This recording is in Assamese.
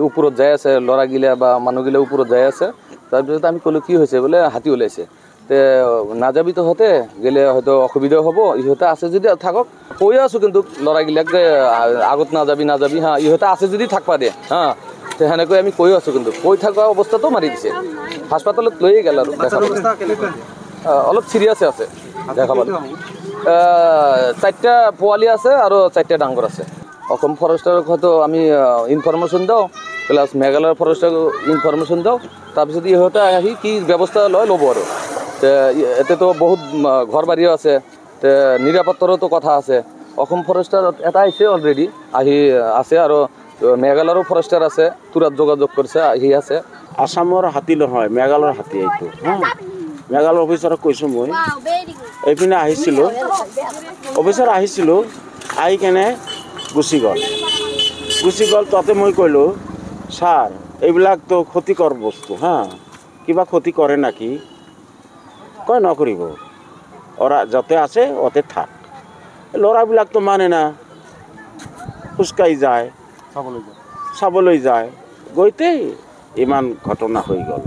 উপৰত যাই আছে লড়া গিলা বা মানুহগিলা উপৰত যাই আছে তাৰপিছত আমি ক'লো কি হৈছে বোলে হাতী ওলাইছে তে নাযাবি তো হতে গেলে হয়তো অসুবিধা হ'ব ইহঁতে আছে যদি থাকক কৈ আছো কিন্তু ল'ৰাগিলাক যে আগত নাযাবি হা ইহঁতে আছে যদি থাকবা দে হা তে সেনেকৈ আমি কৈ আছো কিন্তু কৈ থকা অৱস্থাতো মাৰি দিছে হাস্পাতালত লৈয়ে গেল আৰু অলপ চিৰিয়াছে আছে দেখা পালো 4টা পোৱালি আছে আৰু 4টা ডাঙৰ আছে অসম ফৰেষ্টৰক হয়তো আমি ইনফৰমেশ্যন দিওঁ প্লাছ মেঘালয় ফৰেষ্টক ইনফৰমেশ্যন দিওঁ তাৰপিছত ইহঁতে আহি কি ব্যৱস্থা ল'ব আৰু এতিয়াতো বহুত ঘৰ বাৰীও আছে নিৰাপত্তাৰতো কথা আছে অসম ফৰেষ্টৰ এটা আহিছে অলৰেডি আহি আছে আৰু মেঘালয়ৰো ফৰেষ্টাৰ আছে তুৰাত যোগাযোগ কৰিছে আহি আছে আসামৰ হাতী নহয় মেঘালয়ৰ হাতী এইটো মেঘালয় অফিচাৰক কৈছোঁ মই এইপিনে আহিছিলোঁ অফিচাৰ আহিছিলোঁ আহি কেনে গুচি গ'ল তাতে মই ক'লোঁ ছাৰ এইবিলাকতো ক্ষতিকৰ বস্তু হা কিবা ক্ষতি কৰে নাকি কয় নকৰিব ওৰা যতে আছে ওতে থাক ল'ৰাবিলাকতো মানে না খোজকাঢ়ি যায় চাবলৈ যায় গৈতেই ইমান ঘটনা হৈ গ'ল